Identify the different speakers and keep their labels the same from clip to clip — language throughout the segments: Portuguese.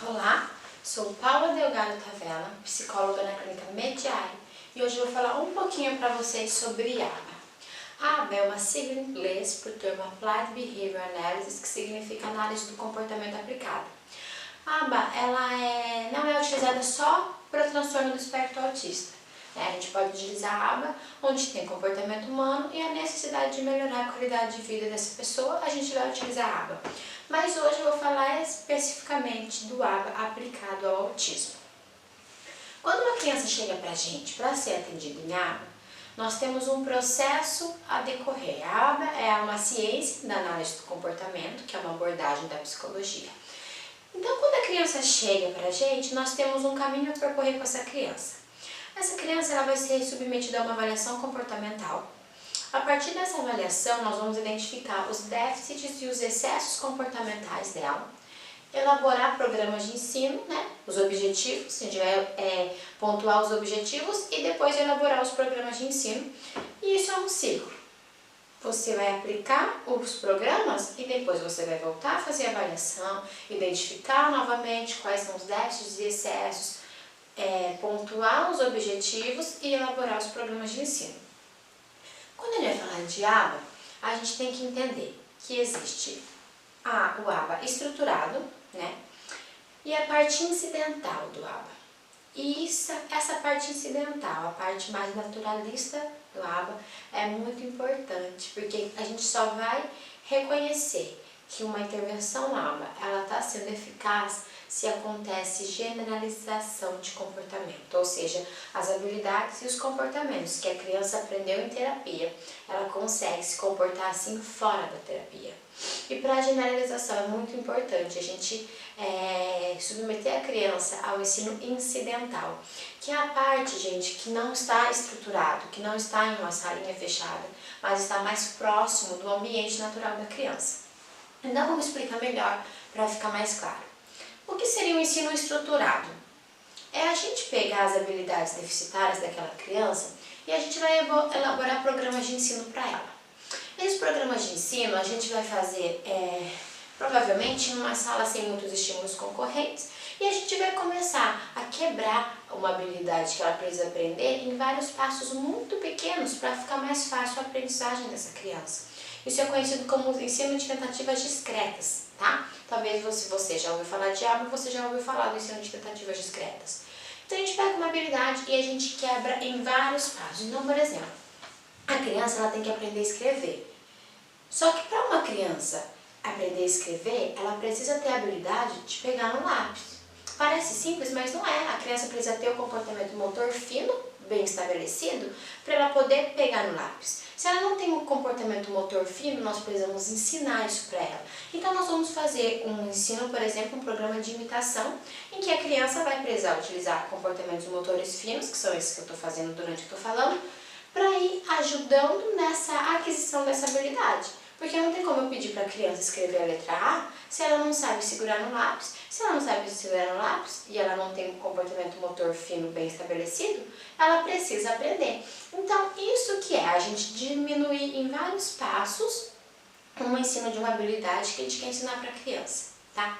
Speaker 1: Olá, sou Paula Delgado Tavella, psicóloga na Clínica Mediare, e hoje eu vou falar um pouquinho para vocês sobre ABA. ABA é uma sigla em inglês para o termo Applied Behavior Analysis, que significa análise do comportamento aplicado. A ABA não é utilizada só para o transtorno do espectro autista. A gente pode utilizar a ABA onde tem comportamento humano e a necessidade de melhorar a qualidade de vida dessa pessoa, a gente vai utilizar a ABA. Mas hoje eu vou falar especificamente do ABA aplicado ao autismo. Quando uma criança chega para a gente para ser atendida em ABA, nós temos um processo a decorrer. A ABA é uma ciência da análise do comportamento, que é uma abordagem da psicologia. Então, quando a criança chega para a gente, nós temos um caminho a percorrer com essa criança. Essa criança ela vai ser submetida a uma avaliação comportamental. A partir dessa avaliação, nós vamos identificar os déficits e os excessos comportamentais dela, elaborar programas de ensino, os objetivos, a gente vai pontuar os objetivos e depois elaborar os programas de ensino. E isso é um ciclo. Você vai aplicar os programas e depois você vai voltar a fazer a avaliação, identificar novamente quais são os déficits e excessos, pontuar os objetivos e elaborar os programas de ensino. Quando a gente vai falar de ABA, a gente tem que entender que existe o ABA estruturado, e a parte incidental do ABA. E essa parte incidental, a parte mais naturalista do ABA, é muito importante, porque a gente só vai reconhecer que uma intervenção ABA ela está sendo eficaz se acontece generalização de comportamento, ou seja, as habilidades e os comportamentos que a criança aprendeu em terapia, ela consegue se comportar assim fora da terapia. E para a generalização é muito importante a gente submeter a criança ao ensino incidental, que é a parte, gente, que não está estruturado, que não está em uma salinha fechada, mas está mais próximo do ambiente natural da criança. Então vamos explicar melhor para ficar mais claro. O que seria o ensino estruturado? É a gente pegar as habilidades deficitárias daquela criança e a gente vai elaborar programas de ensino para ela. Esses programas de ensino a gente vai fazer provavelmente em uma sala sem muitos estímulos concorrentes e a gente vai começar a quebrar uma habilidade que ela precisa aprender em vários passos muito pequenos para ficar mais fácil a aprendizagem dessa criança. Isso é conhecido como ensino de tentativas discretas, tá? Talvez você já ouviu falar de ABA, você já ouviu falar do ensino de tentativas discretas. Então a gente pega uma habilidade e a gente quebra em vários passos. Então, por exemplo, a criança ela tem que aprender a escrever. Só que para uma criança aprender a escrever, ela precisa ter a habilidade de pegar no lápis. Parece simples, mas não é. A criança precisa ter o comportamento motor fino, bem estabelecido, para ela poder pegar no lápis. Se ela não tem um comportamento motor fino, nós precisamos ensinar isso para ela. Então nós vamos fazer um ensino, por exemplo, um programa de imitação, em que a criança vai precisar utilizar comportamentos motores finos, que são esses que eu estou fazendo durante que eu estou falando, para ir ajudando nessa aquisição dessa habilidade. Porque não tem como eu pedir para a criança escrever a letra A se ela não sabe segurar no lápis. Se ela não sabe segurar no lápis e ela não tem um comportamento motor fino bem estabelecido, ela precisa aprender. Então, isso que é a gente diminuir em vários passos um ensino de uma habilidade que a gente quer ensinar para a criança, tá?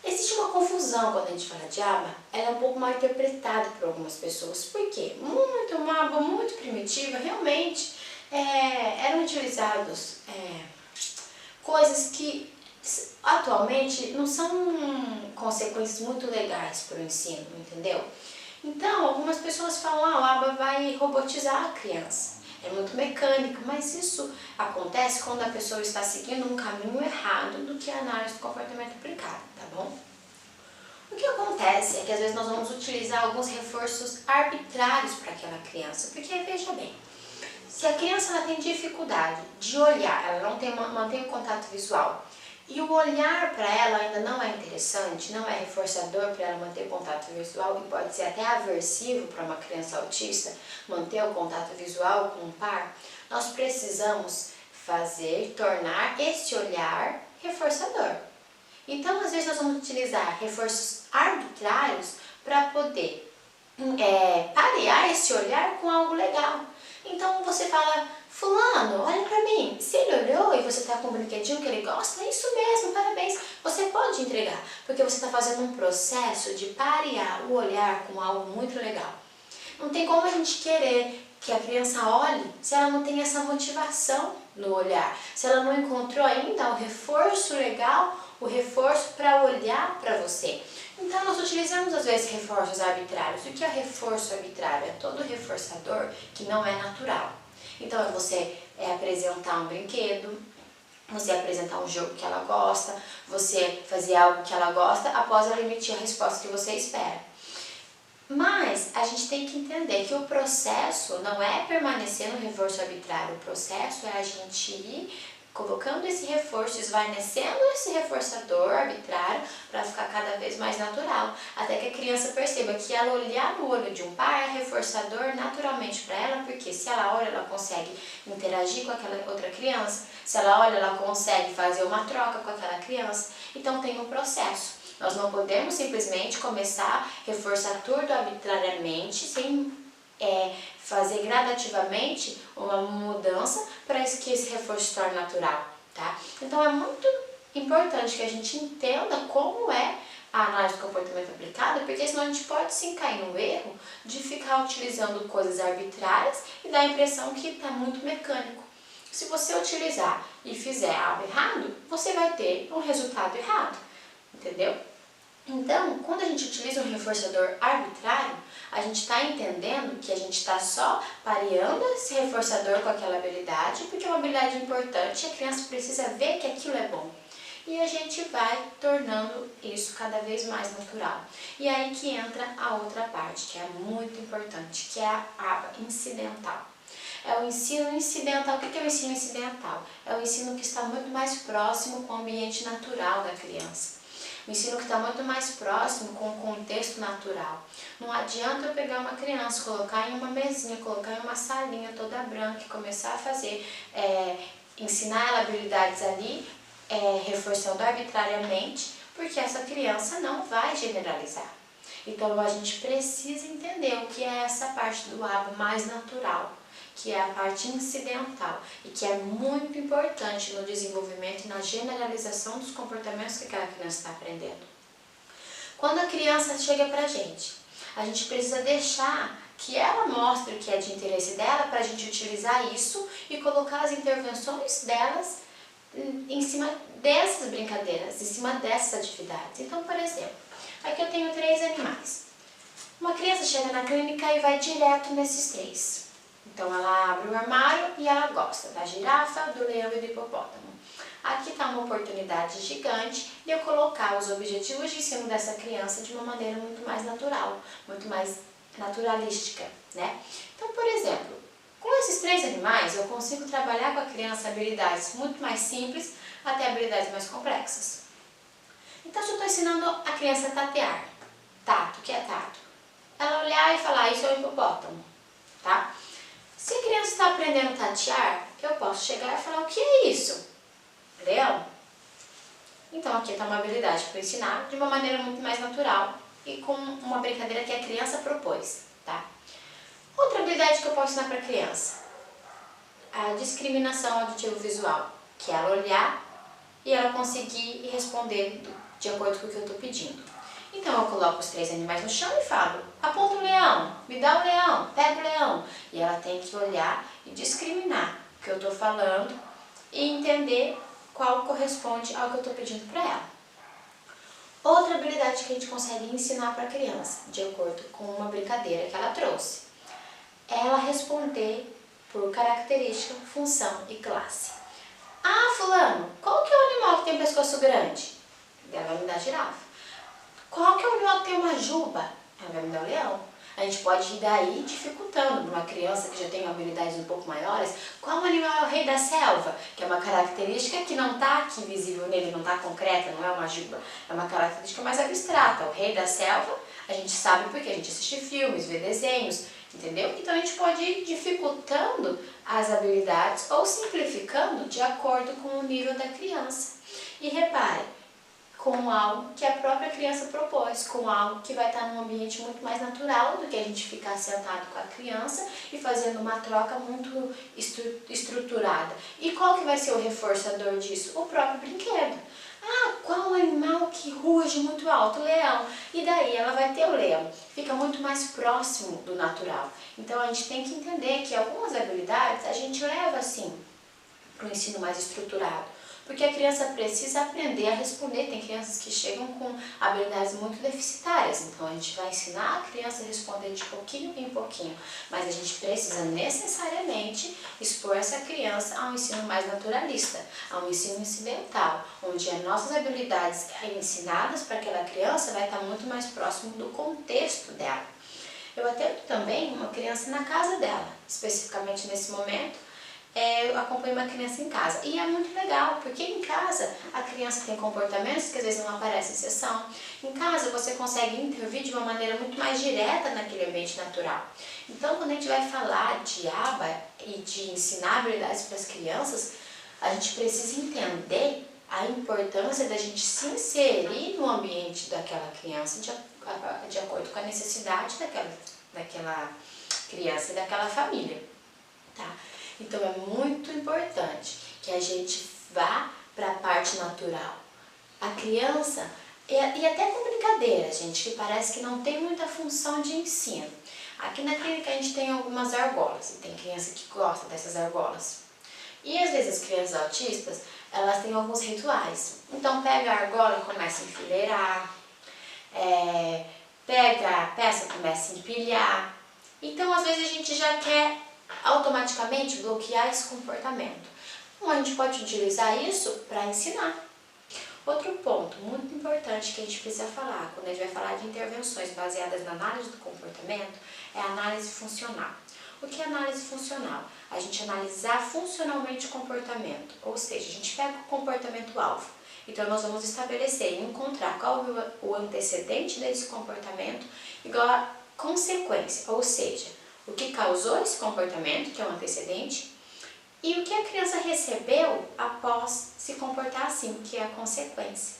Speaker 1: Existe uma confusão quando a gente fala de ABA, ela é um pouco mal interpretada por algumas pessoas. Por quê? Uma ABA muito primitiva, realmente eram utilizados coisas que atualmente não são consequências muito legais para o ensino, entendeu? Então, algumas pessoas falam, a ABA vai robotizar a criança. É muito mecânico, mas isso acontece quando a pessoa está seguindo um caminho errado do que a análise do comportamento aplicado, tá bom? O que acontece é que às vezes nós vamos utilizar alguns reforços arbitrários para aquela criança, porque veja bem, se a criança ela tem dificuldade de olhar, ela não mantém o contato visual, e o olhar para ela ainda não é interessante, não é reforçador para ela manter o contato visual e pode ser até aversivo para uma criança autista manter o contato visual com um par, nós precisamos tornar esse olhar reforçador. Então, às vezes nós vamos utilizar reforços arbitrários para poder parear esse olhar com algo legal. Então você fala, fulano, olha pra mim, se ele olhou e você tá com um brinquedinho que ele gosta, é isso mesmo, parabéns, você pode entregar, porque você está fazendo um processo de parear o olhar com algo muito legal. Não tem como a gente querer que a criança olhe se ela não tem essa motivação no olhar, se ela não encontrou ainda o reforço legal, o reforço para olhar para você. Então nós utilizamos às vezes reforços arbitrários. O que é reforço arbitrário? É todo reforçador que não é natural. Então é você apresentar um brinquedo, você apresentar um jogo que ela gosta, você fazer algo que ela gosta após ela emitir a resposta que você espera. Mas a gente tem que entender que o processo não é permanecer no reforço arbitrário, o processo é a gente ir colocando esse reforço, esvaecendo esse reforçador arbitrário para ficar cada vez mais natural, até que a criança perceba que ela olhar no olho de um pai é reforçador naturalmente para ela, porque se ela olha, ela consegue interagir com aquela outra criança, se ela olha, ela consegue fazer uma troca com aquela criança, então tem um processo. Nós não podemos simplesmente começar a reforçar tudo arbitrariamente, sem fazer gradativamente uma mudança para que esse reforço se torne natural, tá? Então é muito importante que a gente entenda como é a análise do comportamento aplicada, porque senão a gente pode sim cair no erro de ficar utilizando coisas arbitrárias e dar a impressão que está muito mecânico. Se você utilizar e fizer algo errado, você vai ter um resultado errado, entendeu? Então, quando a gente utiliza um reforçador arbitrário, a gente está entendendo que a gente está só pareando esse reforçador com aquela habilidade, porque é uma habilidade importante e a criança precisa ver que aquilo é bom. E a gente vai tornando isso cada vez mais natural. E aí que entra a outra parte, que é muito importante, que é a aba incidental. É o ensino incidental. O que é o ensino incidental? É o ensino que está muito mais próximo com o ambiente natural da criança. O ensino que está muito mais próximo com o contexto natural. Não adianta eu pegar uma criança, colocar em uma mesinha, colocar em uma salinha toda branca e começar a fazer, ensinar ela habilidades ali, reforçando arbitrariamente, porque essa criança não vai generalizar. Então a gente precisa entender o que é essa parte do aba mais natural, que é a parte incidental e que é muito importante no desenvolvimento e na generalização dos comportamentos que aquela criança está aprendendo. Quando a criança chega pra gente precisa deixar que ela mostre o que é de interesse dela para a gente utilizar isso e colocar as intervenções delas em cima dessas brincadeiras, em cima dessas atividades. Então, por exemplo, aqui eu tenho 3 animais. Uma criança chega na clínica e vai direto nesses 3. Então ela abre o armário e ela gosta da girafa, do leão e do hipopótamo. Aqui está uma oportunidade gigante de eu colocar os objetivos de ensino dessa criança de uma maneira muito mais natural, muito mais naturalística, né? Então, por exemplo, com esses 3 animais eu consigo trabalhar com a criança habilidades muito mais simples até habilidades mais complexas. Então, se eu estou ensinando a criança a tatear, tato, o que é tato? Ela olhar e falar, isso é um hipopótamo, tá? Se a criança está aprendendo a tatear, eu posso chegar e falar, o que é isso? Leão? Então aqui está uma habilidade para ensinar de uma maneira muito mais natural e com uma brincadeira que a criança propôs, tá? Outra habilidade que eu posso ensinar para a criança, a discriminação auditivo-visual, que é ela olhar e ela conseguir responder de acordo com o que eu estou pedindo. Então eu coloco os 3 animais no chão e falo, aponta o leão, me dá o leão, pega o leão. E ela tem que olhar e discriminar o que eu estou falando e entender qual corresponde ao que eu estou pedindo para ela. Outra habilidade que a gente consegue ensinar para a criança, de acordo com uma brincadeira que ela trouxe, é ela responder por característica, função e classe. Ah, fulano, qual que é o animal que tem pescoço grande? Ela vai me dar a girafa. Qual que é o animal que tem uma juba? Ela vai me dar o leão. A gente pode ir daí dificultando para uma criança que já tem habilidades um pouco maiores. Qual animal é o rei da selva? Que é uma característica que não está aqui visível nele, não está concreta, não é uma juba. É uma característica mais abstrata. O rei da selva, a gente sabe porque a gente assiste filmes, vê desenhos, entendeu? Então a gente pode ir dificultando as habilidades ou simplificando de acordo com o nível da criança. E repare, com algo que a própria criança propôs, com algo que vai estar num ambiente muito mais natural do que a gente ficar sentado com a criança e fazendo uma troca muito estruturada. E qual que vai ser o reforçador disso? O próprio brinquedo. Ah, qual animal que ruge muito alto? Leão. E daí ela vai ter o leão. Fica muito mais próximo do natural. Então a gente tem que entender que algumas habilidades a gente leva assim para o ensino mais estruturado. Porque a criança precisa aprender a responder. Tem crianças que chegam com habilidades muito deficitárias, então a gente vai ensinar a criança a responder de pouquinho em pouquinho, mas a gente precisa necessariamente expor essa criança a um ensino mais naturalista, a um ensino incidental, onde as nossas habilidades ensinadas para aquela criança vai estar muito mais próximo do contexto dela. Eu atendo também uma criança na casa dela, especificamente nesse momento. Eu acompanho uma criança em casa e é muito legal, porque em casa a criança tem comportamentos que às vezes não aparecem em sessão. Em casa você consegue intervir de uma maneira muito mais direta naquele ambiente natural. Então, quando a gente vai falar de aba e de ensinar habilidades para as crianças, a gente precisa entender a importância da gente se inserir no ambiente daquela criança de acordo com a necessidade daquela criança e daquela família, tá? Então é muito importante que a gente vá para a parte natural. A criança, e até com brincadeira, gente, que parece que não tem muita função de ensino. Aqui na clínica a gente tem algumas argolas, e tem criança que gosta dessas argolas. E às vezes as crianças autistas, elas têm alguns rituais. Então pega a argola e começa a enfileirar, pega a peça e começa a empilhar. Então às vezes a gente já quer automaticamente bloquear esse comportamento. Então a gente pode utilizar isso para ensinar. Outro ponto muito importante que a gente precisa falar, quando a gente vai falar de intervenções baseadas na análise do comportamento, é a análise funcional. O que é análise funcional? A gente analisar funcionalmente o comportamento, ou seja, a gente pega o comportamento-alvo. Então nós vamos estabelecer e encontrar qual é o antecedente desse comportamento igual a consequência, ou seja, o que causou esse comportamento, que é o antecedente, e o que a criança recebeu após se comportar assim, que é a consequência.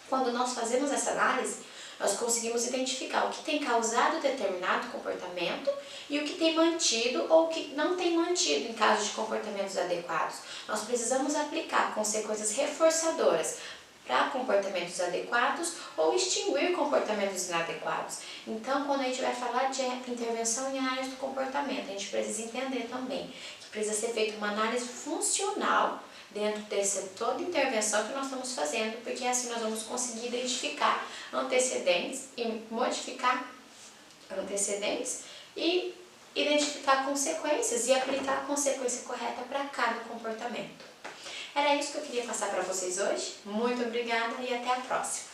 Speaker 1: Quando nós fazemos essa análise, nós conseguimos identificar o que tem causado determinado comportamento e o que tem mantido ou o que não tem mantido em caso de comportamentos adequados. Nós precisamos aplicar consequências reforçadoras para comportamentos adequados ou extinguir comportamentos inadequados. Então, quando a gente vai falar de intervenção em análise do comportamento, a gente precisa entender também que precisa ser feita uma análise funcional dentro dessa toda intervenção que nós estamos fazendo, porque assim nós vamos conseguir identificar antecedentes e modificar antecedentes e identificar consequências e aplicar a consequência correta para cada comportamento. Era isso que eu queria passar para vocês hoje. Muito obrigada e até a próxima!